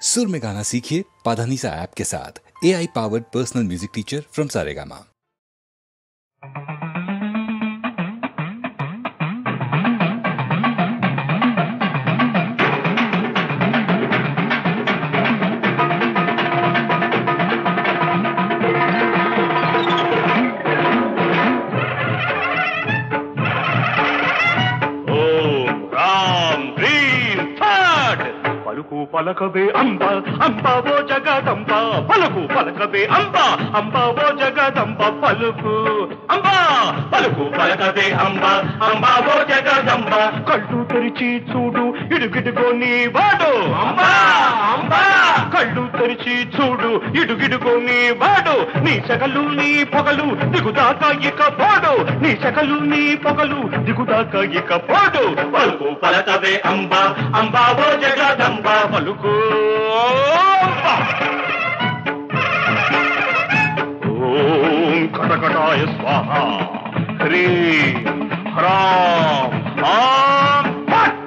सुर में गाना सीखिए पाधानीसा ऐप के साथ। AI powered personal music teacher from Saregama. పలకవే అంబ అంబావో జగదంబ పలుకు పలకవే అంబ అంబావో జగదంబ పలుకు అంబ పలుకు పలకవే అంబ అంబావో జగదంబ కళ్ళు తెరిచి చూడు ఇడుగిడుగో నీ వాడు అంబ అంబ కళ్ళు తెరిచి చూడు ఇడుగిడుగో నీ వాడు నీ సగలు నీ పొగలు దిగుదాకా ఇక పోడు నీ సగలు నీ పొగలు దిగుదాకా ఇక పోడు పలుకు పలకవే అంబ అంబావో జగదంబ పలుకు ఓం కటకటాయ స్వాహ హ్రీం హ్రాం ఆం ఫట్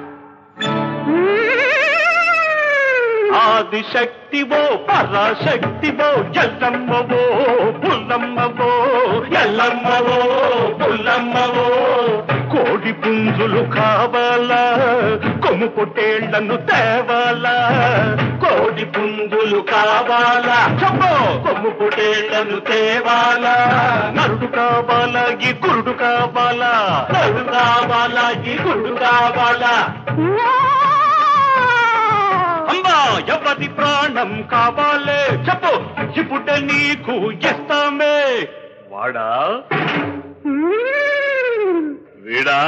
ఆదిశక్తివో పరాశక్తివో ఎల్లమ్మవో పుల్లమ్మవో ఎల్లమ్మవో పుల్లమ్మవో కోడి పుంజులు కావాలా కొమ్ము పొట్టేళ్లను తేవాలా కోడి పుంజులు కావాలా చెప్పు కొమ్ము పొట్టేళ్లను తేవాలా నరుడు కావాలా ఈ కురుడు కావాలా నరుడు కావాలా ఈ కురుడు కావాలా అంబా ఎవరి ప్రాణం కావాలే చెప్పు ఇప్పుడు నీకు ఇస్తామే వాడా వీడా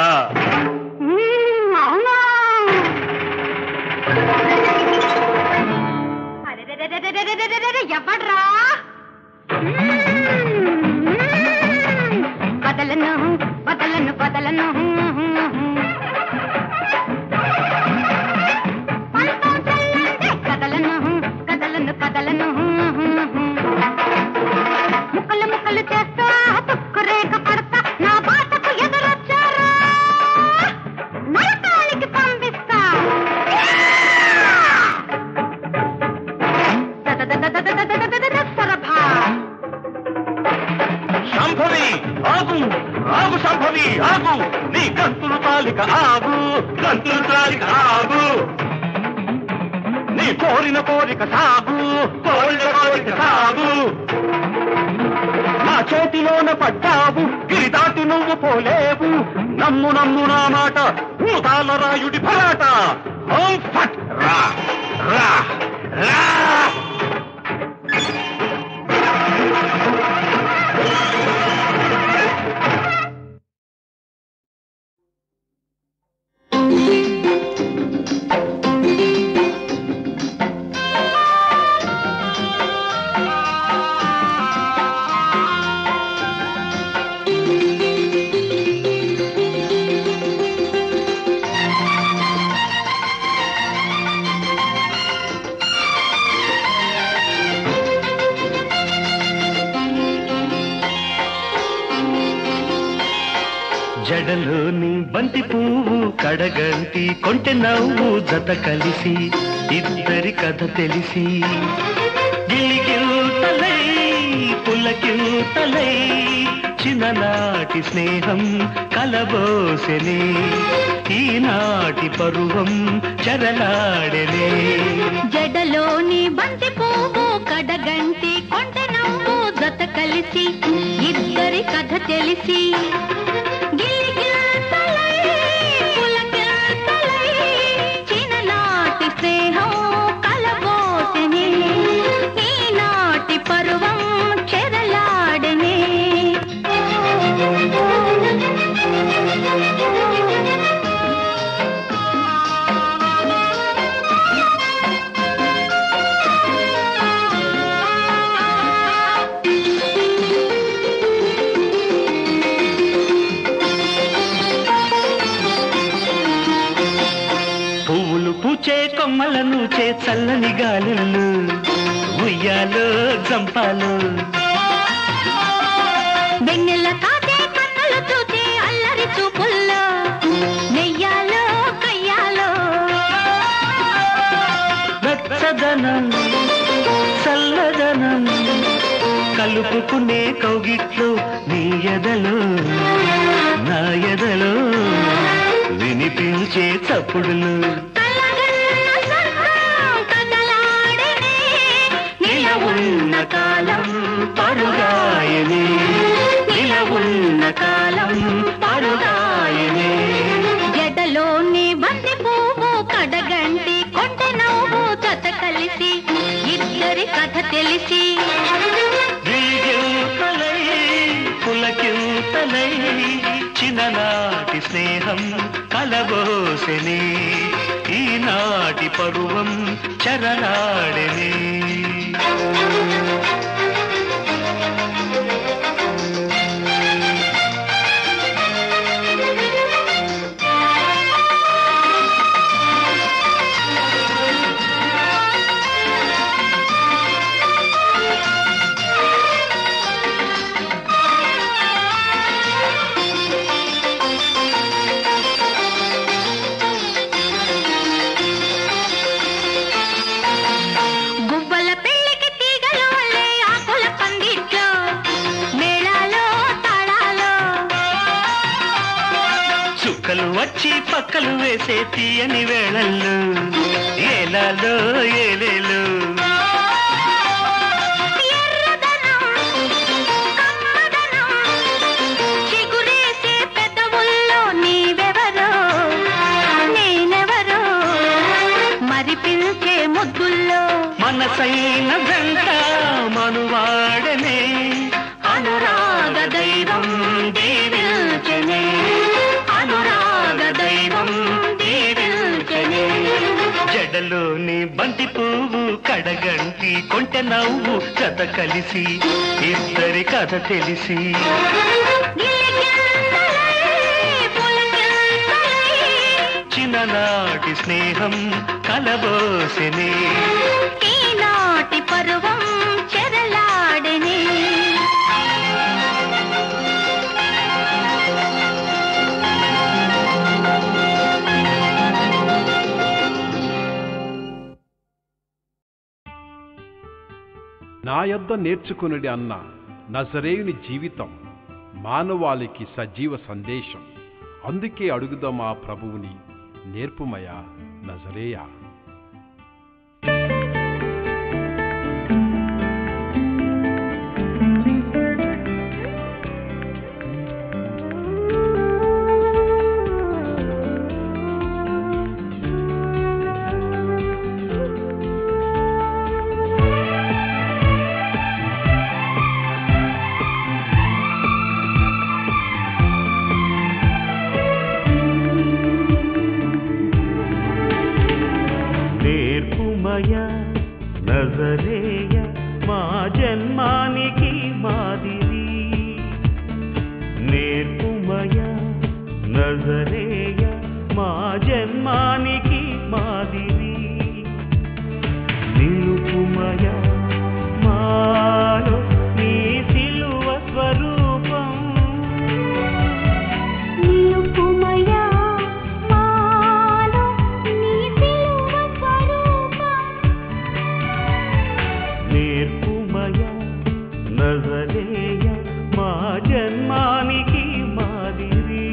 ఎవడ్రా బదలను బదలను బదలను కదలను కదలను కదలను ముక్కలు ముక్కలు చేస్తా తుక్కు రేఖ పడతా నా బాటకు ఎదురొచ్చారా నరకానికి పంపిస్తా సంభవి ఆగు ఆగు సంభవి ఆగు నీ గంతులు తాలిక ఆగు గంతులు తాలిక ఆగు నీ కోరిన కోరిక సాగు కోరిన కోరిక సాగు నా చేతిలోన పడ్డావు గిరి దాటి నువ్వు పోలేవు నమ్ము నమ్ము నా మాట భూతాల రాయుడి భరాట ఓం ఫట్ రా రా రా జడలోని బంతి పువ్వు కడగంటి కొంటె నవ్వు జత కలిసి ఇద్దరి కథ తెలిసి గిలిగిల్తలై పులకిల్తలై చిన్ననాటి స్నేహం కలబోసెనే ఈనాటి పరువం చెరలాడెనే జడలోని బంతి పువ్వు కడగంటి కొంటె నవ్వు జత కలిసి ఇద్దరి కథ తెలిసి కొమ్మలను చే చల్లని గాలులు ఉయ్యాలో జంపాలు వెన్నెల తాతే కన్నులు చూచే అల్లరి చూపుల్లో నెయ్యాలో కయ్యాలో చల్లదనం చల్లదనం కలుపుకునే కౌగిట్లో నీ ఎదలో నా ఎదలో వినిపించే చప్పుడులు నిలవున్న కాలం పరుగాయనే నిలవున్న కాలం పరుగాయనే జడలోని బంతి పువ్వు కడగంటి కొంట నవ్వు జత కలిసి ఇద్దరి కథ తెలిసి పులకింతలై చిన్ననాటి స్నేహం కలబోసెనే ఈనాటి పరువం చరలాడెనే వచ్చి పక్కలు వేసే తీయని వేళల్లో ఏలాలో ఏలేలు చిగురేసే పెదవుల్లో నీవెవరో నేనెవరో మరి పిలిచే ముద్దుల్లో మనసైన గంట మనువాడనే అనురాగ దైవం దీవించనే జడలోని బంతి పువ్వు కడగంటి కొంటె నవ్వు జత కలిసి ఇద్దరి కథ తెలిసి చిన్ననాటి స్నేహం కలబోసెనే ఈనాటి పరువం చెరలాడెనే నా యొద్ద నేర్చుకునుడి అన్న నజరేయుని జీవితం మానవాళికి సజీవ సందేశం. అందుకే అడుగుదాం ఆ ప్రభువుని, నేర్పుమయా నజరేయా. నజరేయ మా జన్మానికి మాదిరి నేర్పుమయ నజరేయ మా జన్మానికి మాదిరి నిలుపుమయ మాలో నీ సిలువ స్వరూపం నజరేయ మా జన్మానికి మాదిరి.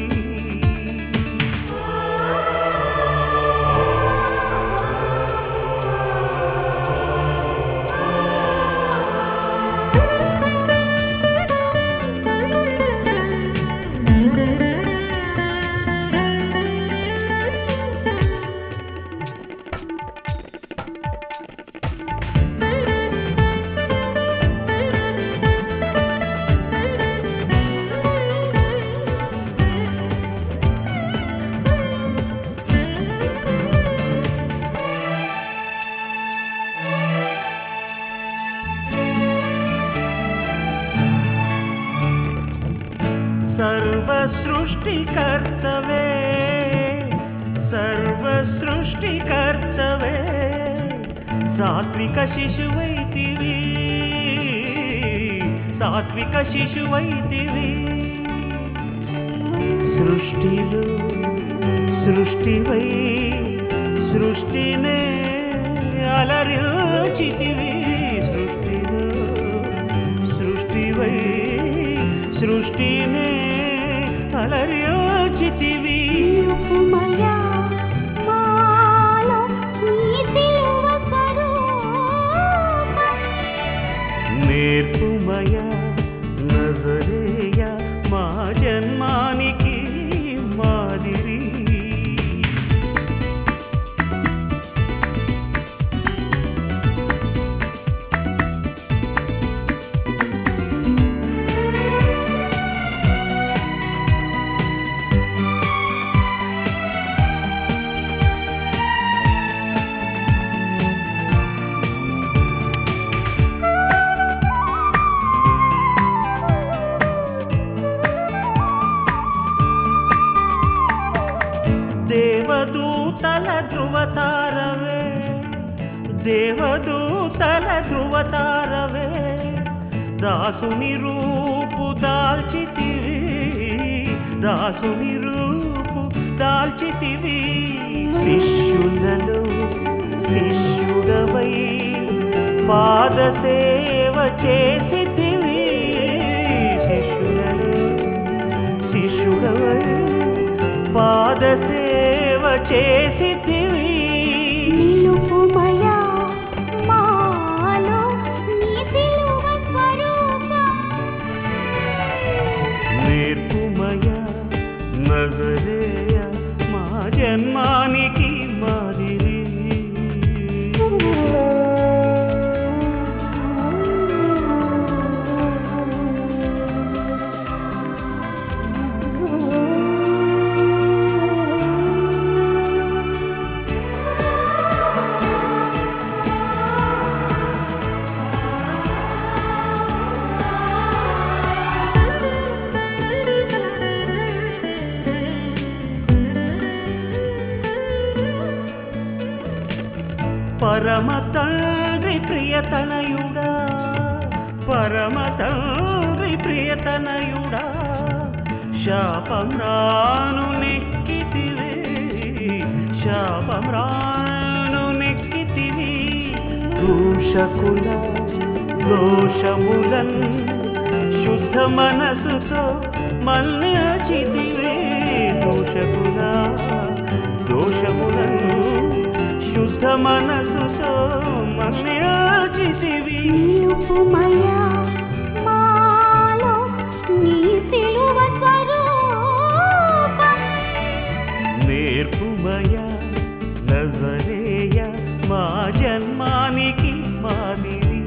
సృష్టికర్తవే సర్వ సృష్టికర్తవే సాత్విక శిశువైతివి సాత్విక శిశువైతివి సృష్టిలో సృష్టివై సృష్టినే అలరించితివి సృష్టివై సృష్టినే అలరించితివి నేర్పుమయా నజరేయా మా జన్మానికి మాదిరి దేవదూతల ధృవతారవే దాసుని రూపు దాల్చితివి శిష్యులలో శిష్యుడవై పాద సేవ చేసితివి శిష్యుడవై పాద సేవ చేసితివి నేర్పుమయా నజరేయా మా జన్మానికి మాదిరి పరమ తండ్రి ప్రియతనయుడా శాపం రాను నెక్కితివి దూషకుల దోషములన్ శుద్ధ మనసుతో మల్లిచితివి దోషకుల దోషములన్ శుద్ధ మనసుతో మల్లిచితివి నేర్పుమయా నజరేయా మా జన్మానికి మాదిరి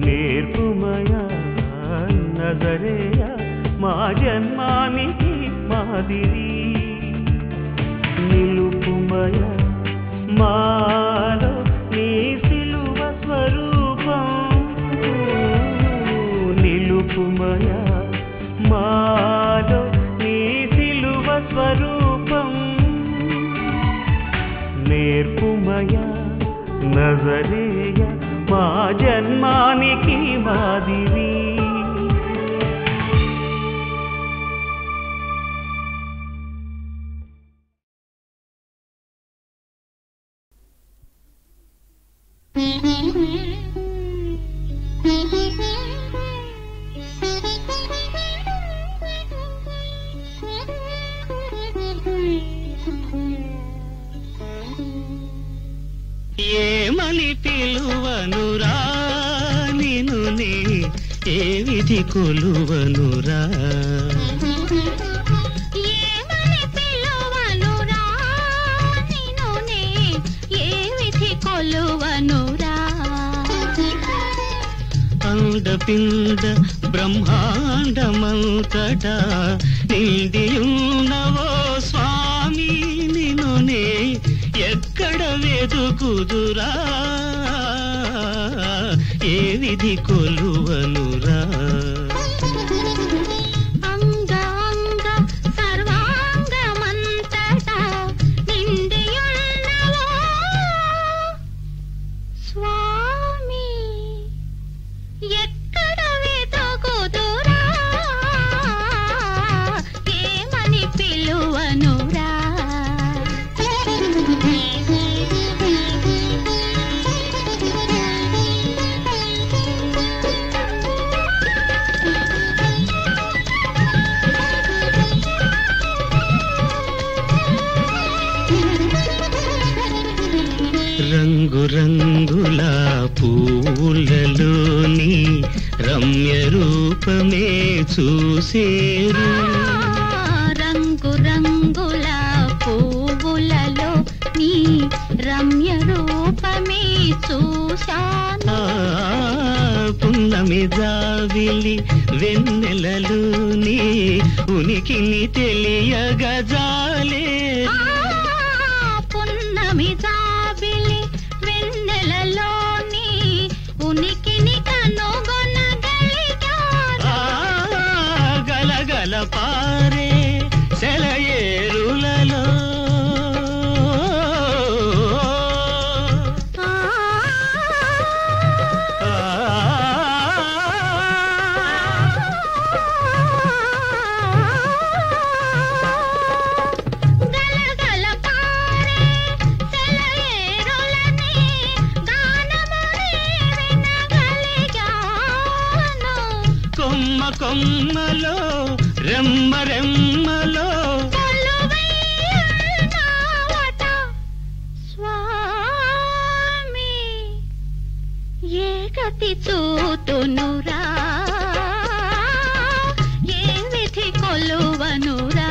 నేర్పుమయా నజరేయా మా జన్మానికి మాదిరి నిలుపుమయా మాలో నీ సిలువ స్వరూపం నిలుపుమయా మాలో నీ సిలువ స్వరూపం నేర్పుమయా నజరేయా మా జన్మానికి మాదిరి ఏమని పిలువనురా నిన్ను నే ఏ విధి కొలువనురా ఏమని పిలువనురా నిన్ను నే ఏ విధి కొలువనురా అండపిండ బ్రహ్మాండమంతటా నిండియున్నవో స్వామి నిన్ను నే ఎక్కడ వెదుకుదురా ఏ విధి కొలువనురా అంగ సర్వాంగమంతటా నిండియున్నవో స్వామి ఎక్కడ వెతుకుదురా ఏమని పిలువనురా రంగు రంగుల పూలలోని రమ్య రూపమే చూసేరు. రంగు రంగుల పువ్వులలో నీ రమ్య రూపమే చూశాను. పున్నమి జావిలి వెన్నెలలు నీ ఉనికిని తెలియగజాలే. పున్నమి జాబిలి వెన్నెలలో నీ ఉనికిని కనుగొనగలిగాను. గలగల పారే సెలయేరులలో కొమ్మలో రెమ్మ రెమ్మలో స్వామి ఏ గతి చూతునురా, ఏ విధి కొలువనురా.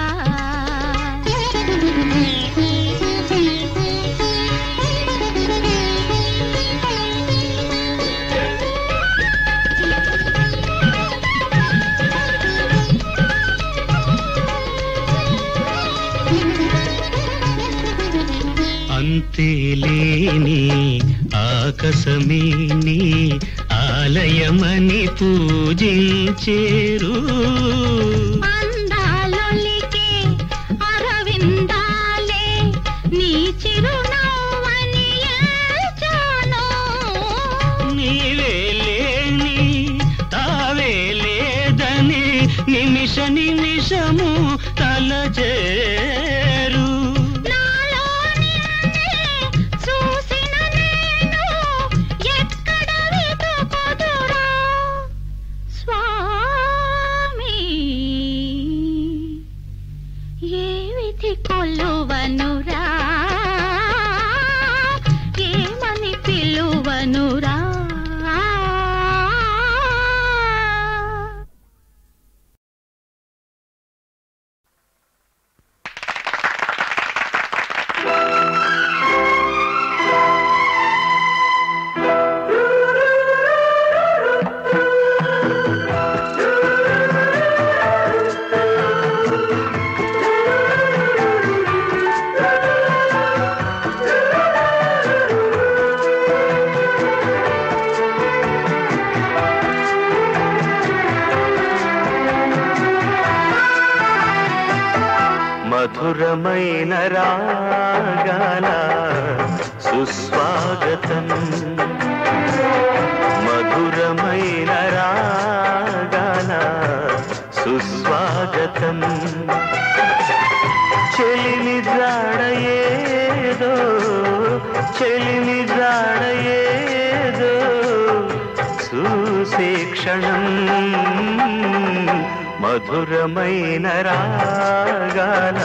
అంతేలేని ఆకాశమే నీ ఆలయమని పూజించేరు. అందాలొలికే అరవిందాలే నీ చిరునవ్వని ఏల్చాను. నీవే లేని తావే లేదని నిమిష నిమిషము తలచేరు. కొలువనురా, ఏమని పిలువనురా. మధురమైన రాగాల సుస్వాగతం, మధురమైన రాగాల సుస్వాగతం. చెలిని జాడయేదో, చెలిని జాడయేదో చూసే క్షణం. మధురమైన రాగాల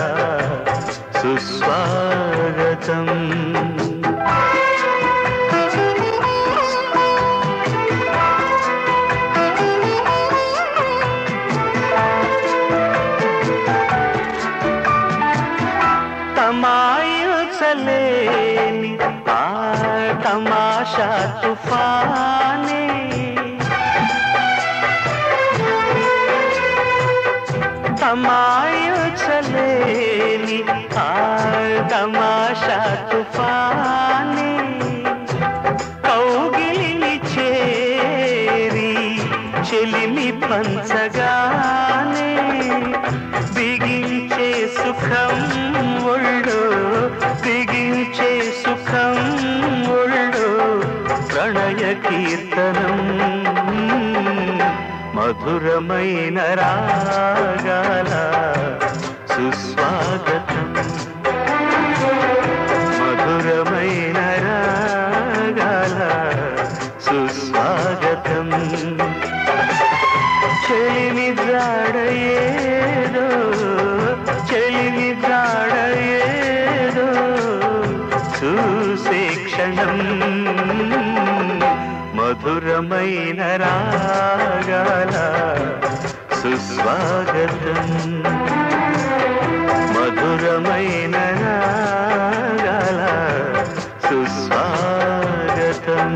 సుస్వాగతం. తమాయించలేని ఆ తమాషా తుఫానే, తమాయించలేని ఆ తమాషా తుఫానే. కౌగిలిని చేరి చెలిమి పంచగానే బిగించే సుఖం ఒళ్ళో, బిగించే సుఖం ఒళ్ళో ప్రణయ కీర్తనం. మధురమైన రాగాల సుస్వాగతం, మధురమైన రాగాల సుస్వాగతం. చెలిమి జాడయేదో, చెలిమి జాడయేదో చూసే క్షణం. మధురమైన రాగాల సుస్వాగతం మధురమైన రాగాల సుస్వాగతం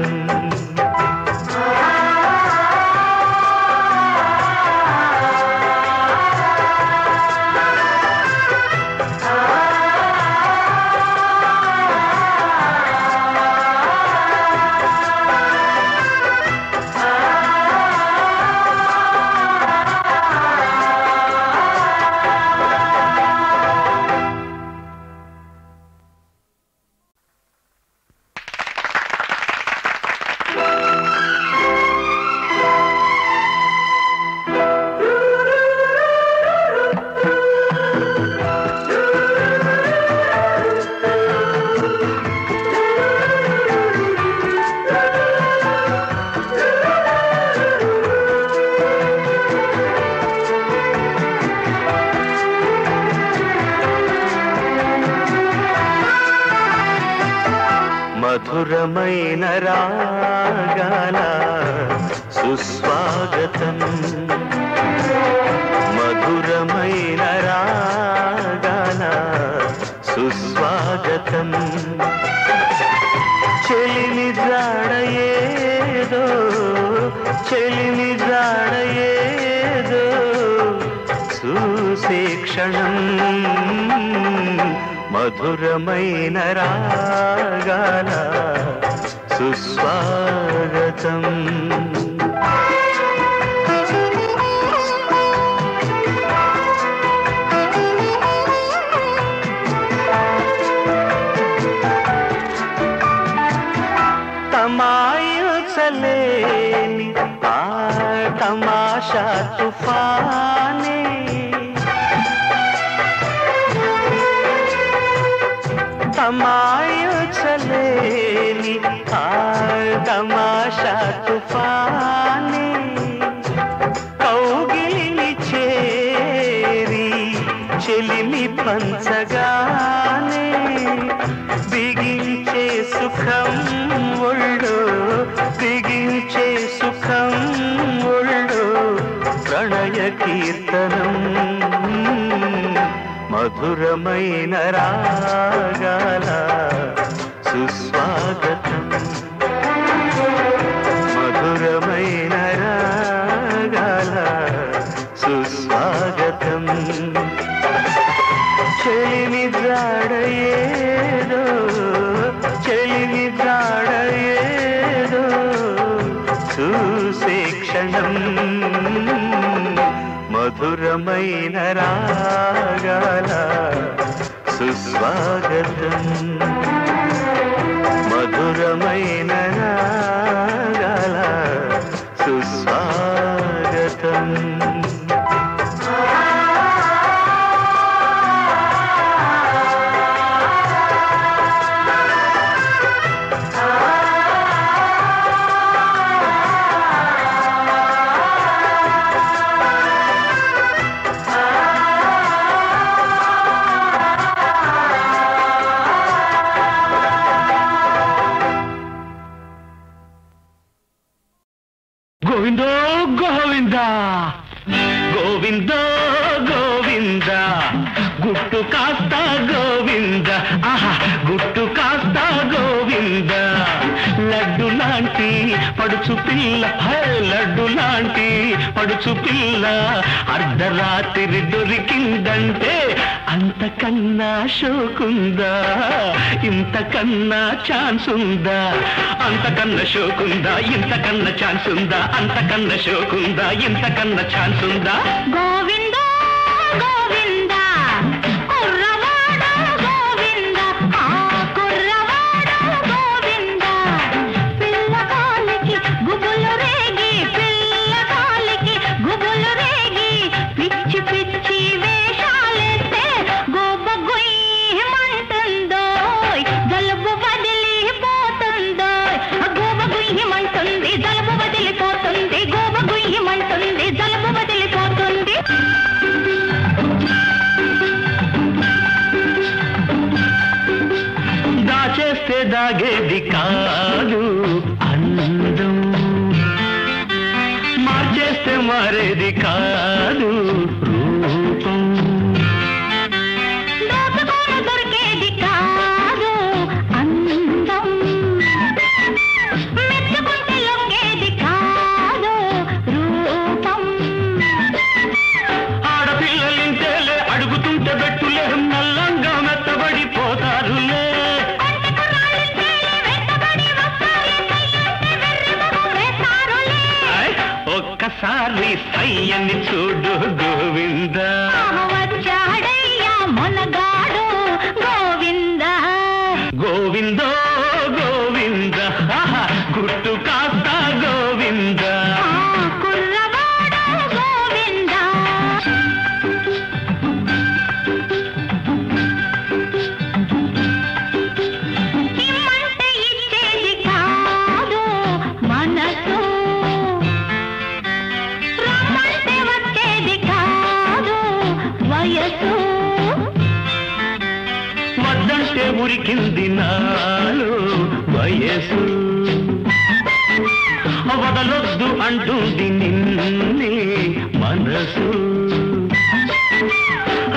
మధురమైన రాగాల సుస్వాగతం మధురమైన రాగాల సుస్వాగతం చెలిని జాడయేదో చెలిని జాడయేదో చూసే క్షణం మధురమైన రాగాల సుస్వాగతం తమాయించలేని ఆ తమాషా తుఫానే తమాయించలేని ఆ తమాషా తుఫానే కౌగిలిని చేరి చెలిమి పంచగానే బిగించే సుఖం ఒళ్ళు బిగించే సుఖం ఒళ్ళు ప్రణయ కీర్తనం మధురమైన రాగాల సుస్వాగతం మధురమైన రాగాల సుస్వాగతం చెలిని జాడయేదో చెలిని జాడయేదో చూసే క్షణం మధురమైన రాగాల సుస్వాగతం మధురమైన రాగాల సుస్వాగతం గోవిందో గోవింద గోవిందో గోవింద గుట్టు కాస్త గోవింద ఆహా గుట్టు కాస్త గోవింద లడ్డు లాంటి పడుచు పిల్ల లడ్డు లాంటి పడుచు పిల్ల అర్ధరాత్రి దొరికిందంటే అంతకన్నా షోకుందా ఇంతకన్నా ఛాన్స్ ఉందా అంతకన్నా షోకుందా ఇంతకన్నా ఛాన్స్ ఉందా అంతకన్నా షోకుందా ఇంతకన్నా ఛాన్స్ ఉందా గోవింద గోవింద కుర్రవాడ గోవింద ఆ కుర్రవాడ గోవింద పిల్లకాలికి గుబులు రేగి పిల్లకాలికి గుబులు రేగి పిచ్చి పిచ్చి వేషాలేస్తే గోబ గుయ్యమంటుందో జలుబు వదిలిపోతుందో గోబ గుయ్యమంటుంది జలుబు వదిలిపోతుంది గోబ గుయ్యమంటుంది జలుబు వదిలిపోతుంది దాచేస్తే దాగేది కాదు అందం ఒక్కసారి సయ్యని చూడు గోవింద వచ్చాడయ్యా మొనగాడు గోవింద గోవిందో గోవింద గుట్టు కాస్త గోవింద కుర్రవాడు గోవింద ఇమ్మంటే ఇచ్చేది కాదు మనసు రమ్మంటే వచ్చేది కాదు వయసు వద్దంటే ఉరికింది నాలో వయసు వదలొద్దు అంటుంది నిన్నే మనసు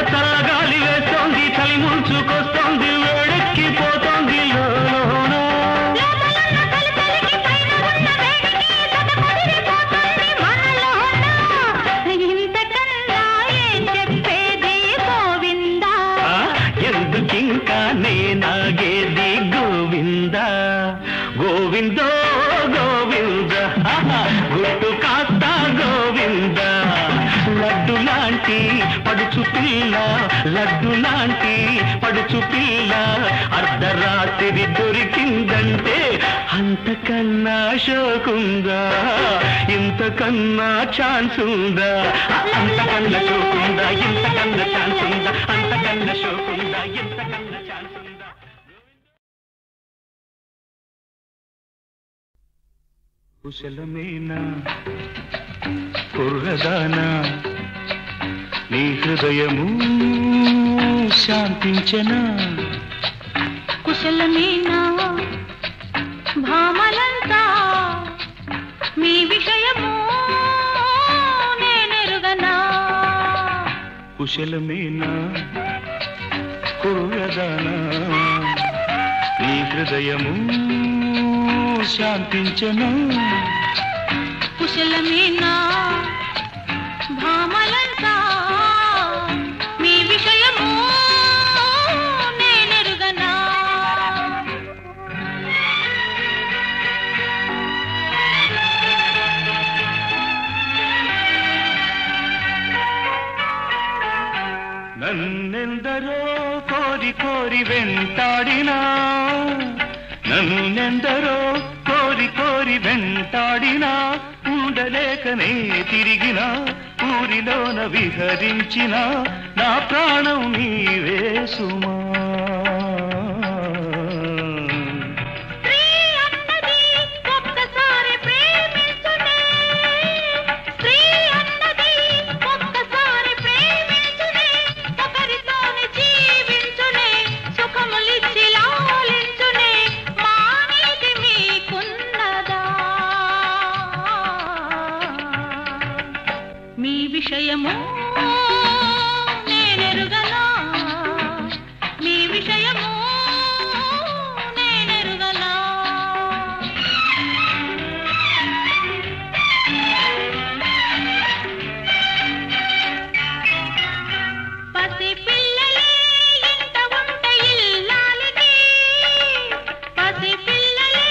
చల్లగాలి వేస్తోంది చలి ముంచుకొస్తోంది వేడెక్కిపోతోంది లోన లోపలున్న కలితలికి పైన ఉన్న వేడికి తటపడిపోతుంది మనలోన ఇంతకన్నా ఏం చెప్పేది గోవిందా ఎందుకింకా నేనాగేది గోవింద గోవిందో గోవింద గుట్టు కాస్త గోవింద లడ్డు లాంటి పడుచు పిల్ల లడ్డు లాంటి పడుచు పిల్ల అర్ధరాత్రి దొరికిందంటే అంతకన్నా షోకుందా ఇంతకన్నా ఛాన్స్ ఉందా అంతకన్నా షోకుందా ఇంతకన్నా ఛాన్స్ ఉందా అంతకన్నా షోకుందా ఇంతకన్నా ఛాన్స్ ఉందా కుశలమేనా కుర్రదానా నీ హృదయము శాంతించనా కుశలమేనా భామలంతా మీ విషయము నేనెరుగనా కుశలమేనా కుర్రదానా నీ హృదయము శాంతించనా కుశలమేనా భామలంతా మీ విషయము నేనెరుగనా నన్నెందరో కోరి కోరి వెంటాడినా నన్నెందరో కోరి కోరి వెంటాడినా ఉండలేకనే తిరిగిన ఊరిలోన విహరించిన నా ప్రాణం నీవే సుమా విషయము నేనెరుగనా మీ విషయము నేనెరుగనా పసి పిల్లలే ఇంట ఉంట ఇల్లాలికి పసి పిల్లలే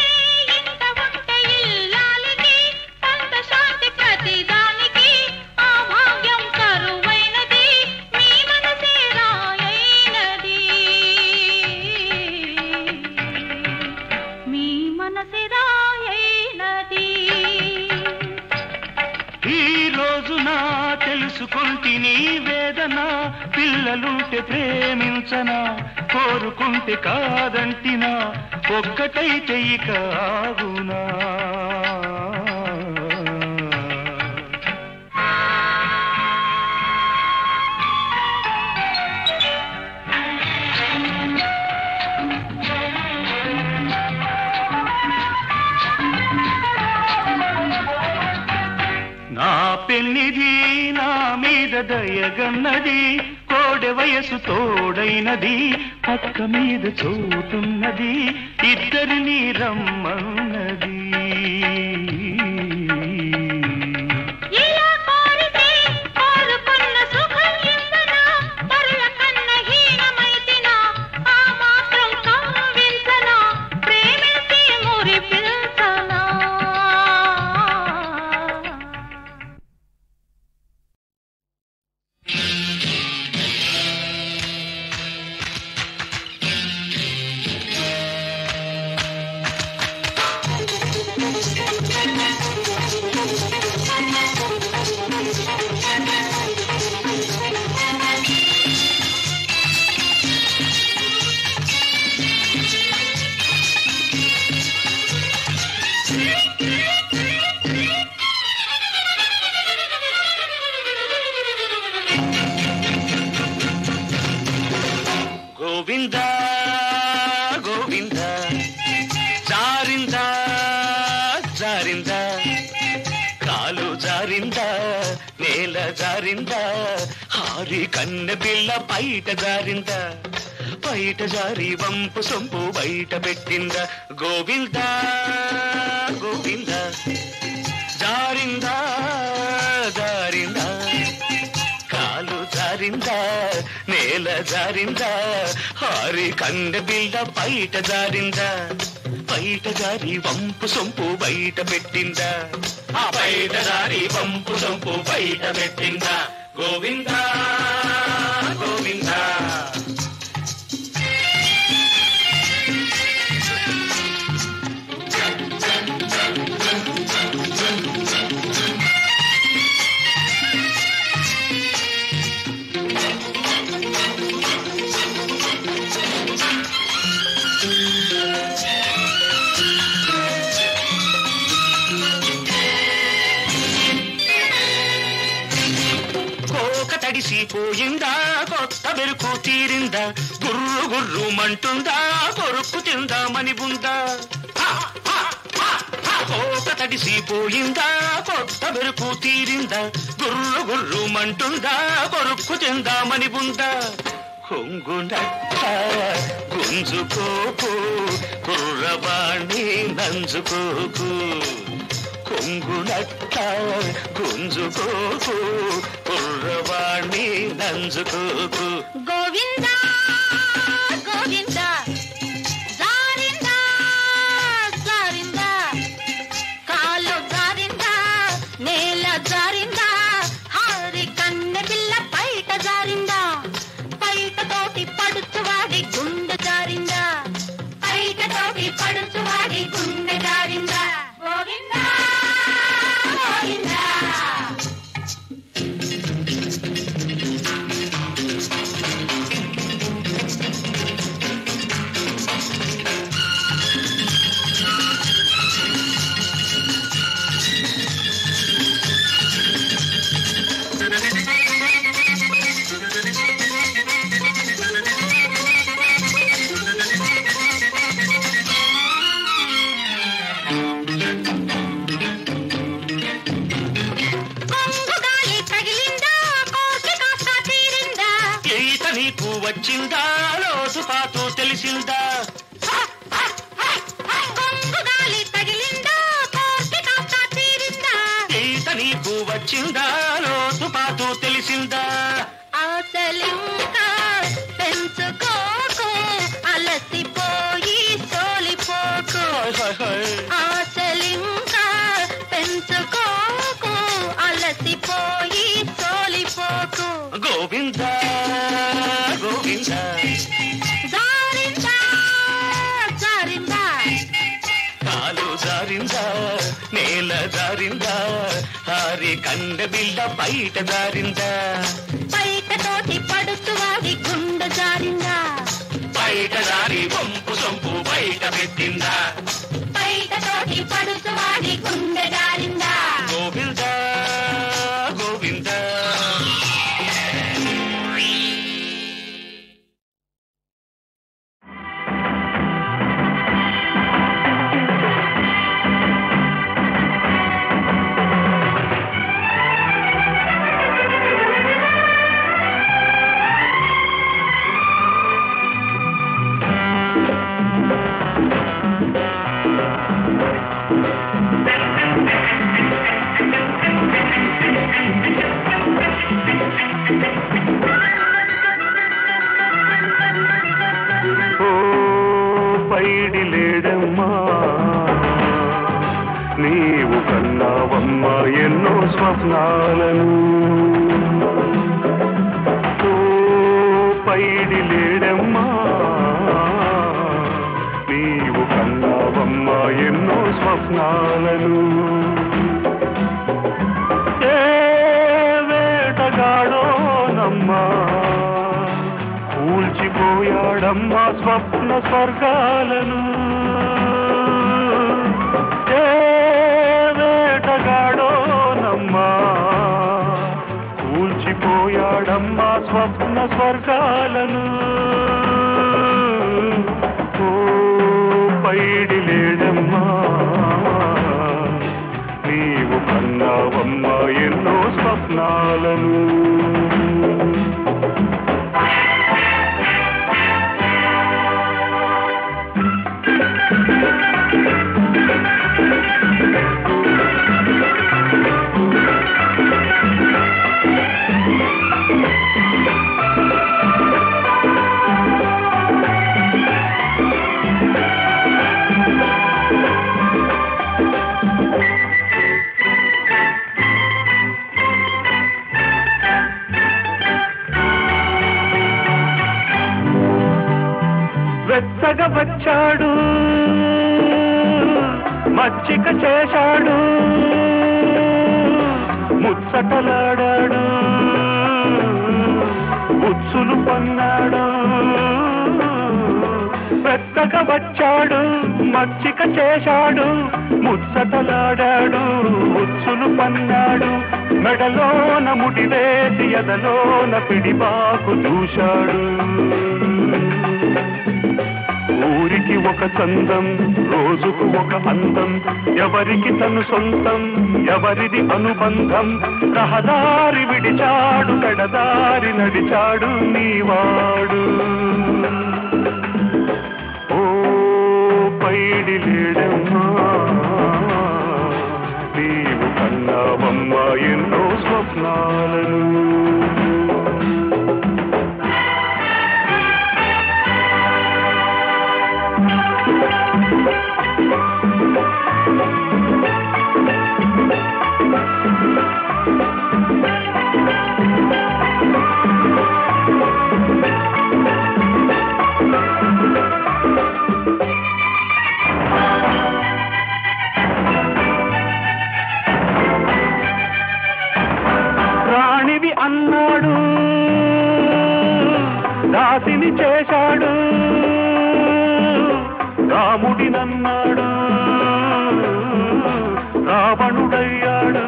ఇంట ఉంట ఇల్లాలికి అంత శాంతి ప్రతిదానికి తెలుసుకుంటి నీ వేదన పిల్లలుంటే ప్రేమించనా కోరుకుంటే కాదంటినా ఒక్కటైతే ఇక ఆగునా నా పెన్నిది నా మీద దయగన్నది కోడె వయసు తోడైనది పక్క మీద చూతున్నది ఇద్దరిని రమ్మన్నది గోవింద గోవింద జారింద జారింద కాలు జారింద నేల జారింద హారి కన్నె పిల్ల బయట జారింద బయట జారి వంపు సొంపు బయట పెట్టింద గోవింద గోవింద జారింద జారింద కాలు జారింద నేల జారింద హారి కన్నె పిల్ల బయట జారింద బయట జారి వంపు సొంపు బయట పెట్టింద ఆ బయట జారి వంపు సొంపు బయట పెట్టింద గోవింద గోవింద తడిసిపోయిందా కొత్త బెరుకు తీరిందా గుర్రు గుర్రు మంటుందా కొరుకు తిందామని బుందా కోక తడిసిపోయిందా కొత్త బెరుకు తీరిందా గుర్రు గుర్రు మంటుందా కొరుకు తిందామని బుందా కొంగునట్ట గుంజుకోకు కుర్రవాణ్ణి నంజుకోకు కొంగునట్ట గుంజుకోకు కుర్రవాణ్ణి నంజుకోకు గోవింద గోవింద జారింద జారింద కాలు జారింద నేల జారింద హారి కన్నె పిల్ల బయట జారింద బయట తోటి పడుచువాడి గుండె జారింద బయట తోటి పడుచువాడి గుండె జారింద గోవింద వచ్చిందా లోతు పాతు తెలిసిందా కొంగుగాలి తగిలిందా కోర్కె కాస్త తీరిందా ఈత నీకు వచ్చిందా లోతు పాతు తెలిసిందా ఆశలింకా పెంచుకోకు అలసిపోయి సోలిపోకు ఆశలింకా పెంచుకోకు అలసిపోయి సోలిపోకు గోవింద గోవింద జారిందా జారిందా కాలు జారిందా నేల జారిందా హారి కండ బిళ్ళ బయట జారిందా బయట తోటి పడుచువాడి గుండె జారిందా బయట జారి వంపు సొంపు బయట పెట్టిందా బయట తోటి పడుచువాడి గుండె జారిందా గోవింద గోవింద పైడిలేడమ్మా నీవు కన్నావమ్మా ఎన్నో స్వప్నాలను ఓ పైడిలేడమ్మా నీవు కన్నావమ్మా ఎన్నో స్వప్నాలను ఏ వేటగాడోనమ్మా కూల్చిపోయాడమ్మా స్వప్న స్వర్గాలను ఏ స్వప్న స్వర్గాలను. ఓ పైడి లేడమ్మా నీవు కన్నావమ్మా ఎన్నో స్వప్నాలను. వెచ్చగా వచ్చాడు మచ్చిక చేశాడు ముచ్చటలాడాడు ఉచ్చులు పన్నాడు. వెచ్చగా వచ్చాడు మచ్చిక చేశాడు ముచ్చటలాడాడు ఉచ్చులు పన్నాడు. మెడలోన ముడి వేసి ఎదలోన పిడిబాకు చూశాడు. ఊరికి ఒక చందం రోజుకు ఒక అందం ఎవరికి తను సొంతం ఎవరిది అనుబంధం. రహదారి విడిచాడు పెడదారి నడిచాడు నీవాడు. ఓ పైడి లేడమ్మా నీవు కన్నావమ్మా ఎన్నో స్వప్నాలను. రాణివి అన్నాడు దాసిని చేశాడు రాముడినన్నాడు రావణుడయ్యాడు.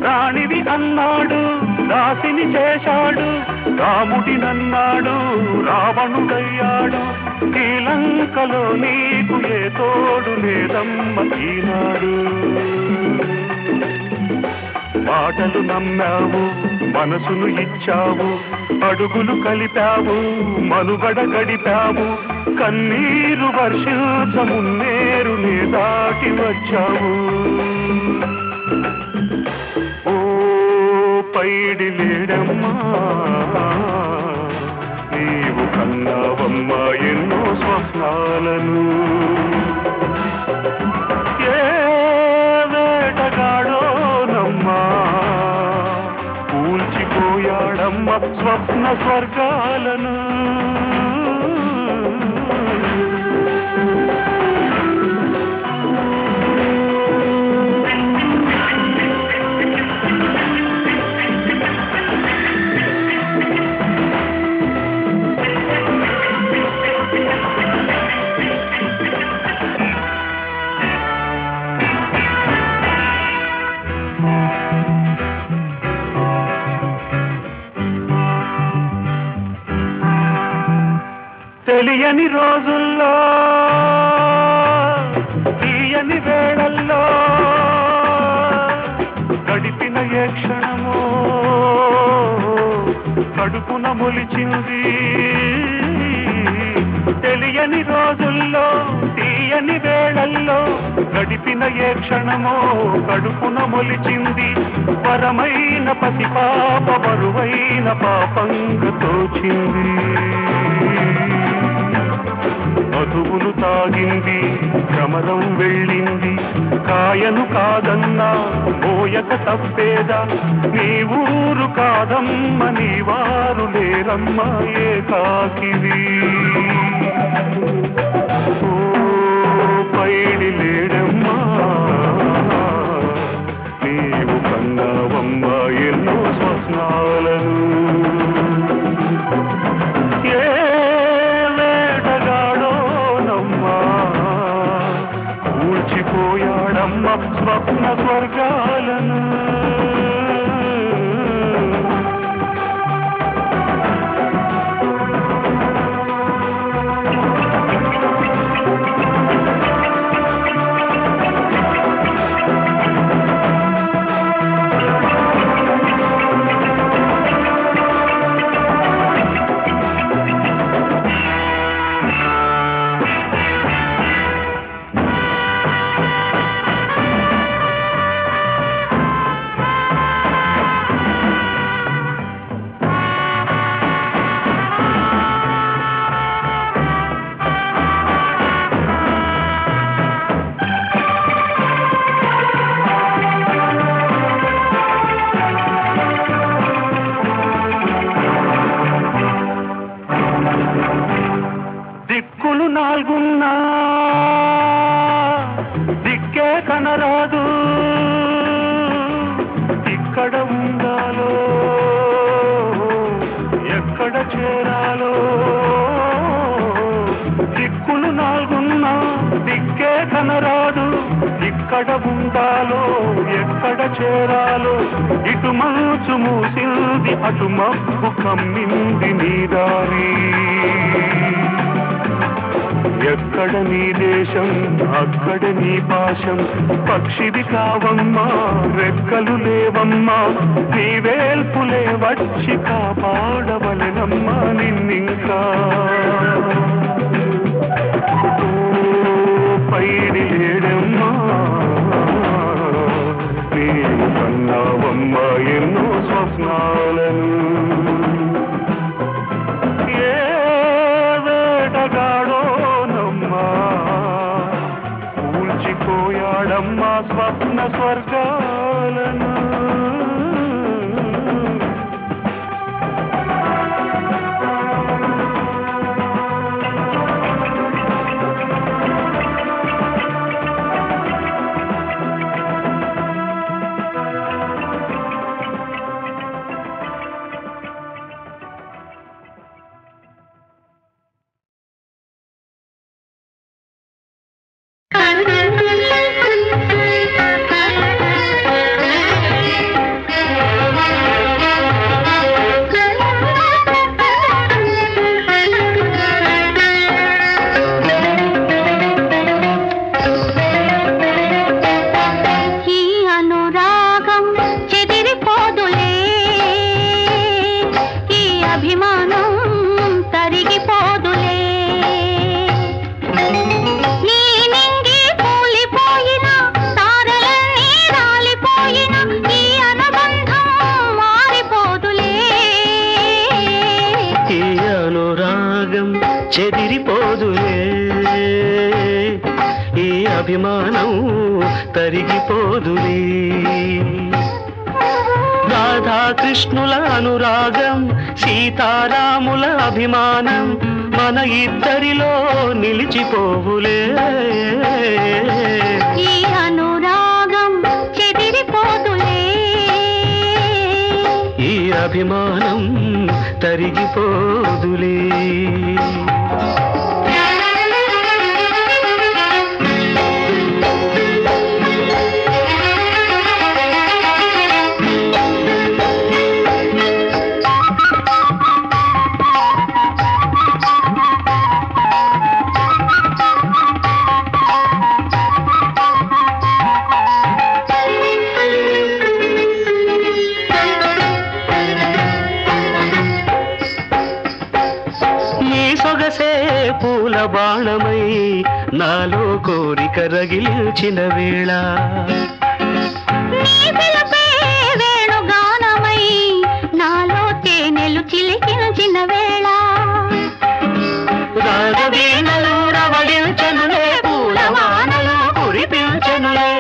రాణివి అన్నాడు దాసిని చేశాడు రాముడినన్నాడు రావణుడయ్యాడు. శ్రీలంకలో నీకు ఏ తోడు లేదమ్మ ఈనాడు. మాటలు నమ్మావు మనసును ఇచ్చావు అడుగులు కలిపావు మనుగడ గడిపావు. కన్నీరు వర్షించమున్నేరు నే దాటి వచ్చావు. ఓ పైడి లేడమ్మా నీవు కన్నావమ్మా ఎన్నో స్వప్నాలను. ఏ వేటగాడోనమ్మా కూల్చిపోయాడమ్మ స్వప్న స్వర్గాలను. తెలియని రోజుల్లో తీయని వేళల్లో గడిపిన ఏ క్షణమో కడుపున మొలిచింది. తెలియని రోజుల్లో తీయని వేళల్లో గడిపిన ఏ క్షణమో కడుపున మొలిచింది. పరమైన పసిపాప బరువైన పాపంగా తోచింది. మధువును తాగింది భ్రమరం వెళ్ళింది కాయను కాదన్నా మోయక తప్పేదా. నీ ఊరు కాదమ్మ నీ వారు లేరమ్మ ఏకాకివి. ఓ పైడి లేడమ్మా నీవు కన్నావమ్మ ఎన్నో స్వప్నాలను. కూల్చిపోయాడమ్మ స్వప్న స్వర్గాలను. కనరాదు ఇక్కడ ఉండాలో ఎక్కడ చేరాలో దిక్కులు నాలుగున్నా దిక్కే కనరాదు ఇక్కడ ఉండాలో ఎక్కడ చేరాలో ఇటు మనసు మూసింది అటు మబ్బు కమ్మింది నీ దారి ఎక్కడ నీ దేశం అక్కడ నీ పాశం పక్షివి కావమ్మా రెక్కలు లేవమ్మా నీ వేల్పులే వచ్చి కాపాడవలెనమ్మా నిన్నింకా పైడి లేడమ్మా నీ కన్నావమ్మా ఎన్నో స్వప్నాలను ఏ వేటగాడోనమ్మా కూల్చిపోయాడమ్మా స్వప్న స్వర్గాలను చెదిరిపోదులే ఈ అభిమానం తరిగిపోదులే రాధాకృష్ణుల అనురాగం సీతారాముల అభిమానం మన ఇద్దరిలో నిలిచిపోవులే ఈ అనురాగం చెదిరిపోదులే ఈ అభిమానం తరిగిపోదులే పూల బాణమై నాలో కోరిక రగిల్చిన వేళ వేణుగానమై నాలో తేనెలు చిలికించిన వేళ రాగవీణలు రవళించనులే పూల వానలు కురిపించనులే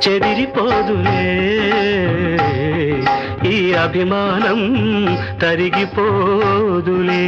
చెదిరిపోదులే ఈ అభిమానం తరిగిపోదులే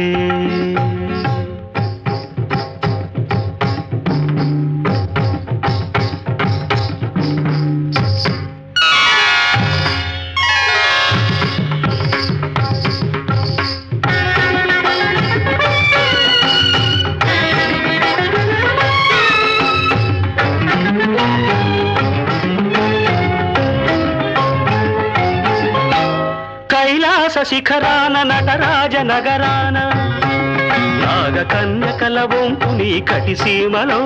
శిఖరాన నటరాజ నగరాన నాగ కన్యకల వంపు నీ కటిసీమలో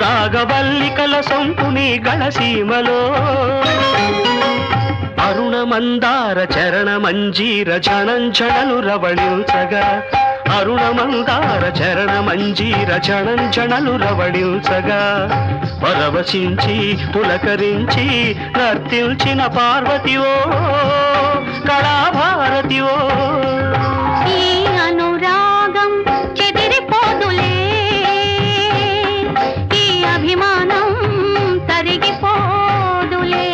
రాగవల్లికల సొంపు నీ గళసీమలో అరుణ మందార చరణ మంజీర ఝణంఝణలు రవళించగా అరుణ మందార చరణ మంజీర ఝణంఝణలు రవళించగా పరవశించి పులకరించి నర్తించిన పార్వతివో కళాభారతివో ఈ అనురాగం చెదిరిపోదులే ఈ అభిమానం తరిగిపోదులే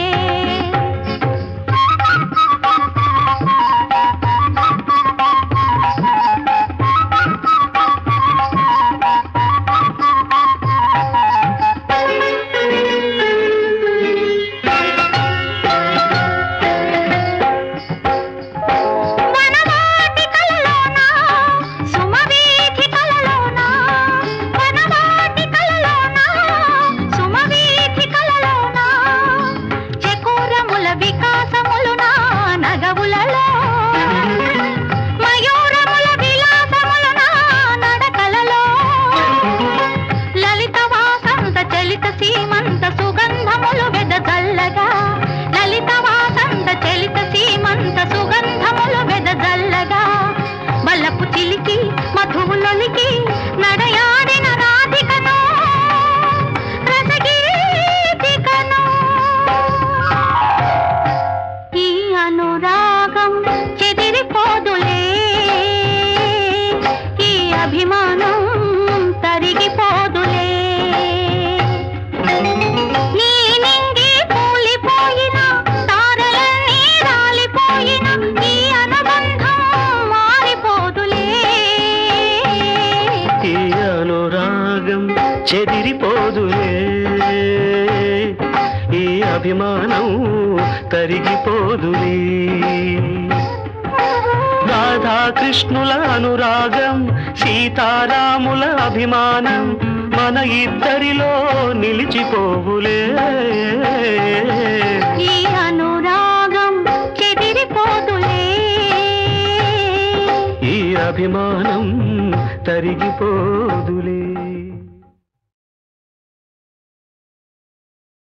అభిమానం తరిగిపోదులే. రాధాకృష్ణుల అనురాగం, సీతారాముల అభిమానం మన ఇద్దరిలో నిలిచిపోవులే. ఈ అనురాగం చెదిరిపోదులే, ఈ అభిమానం తరిగిపోదులే.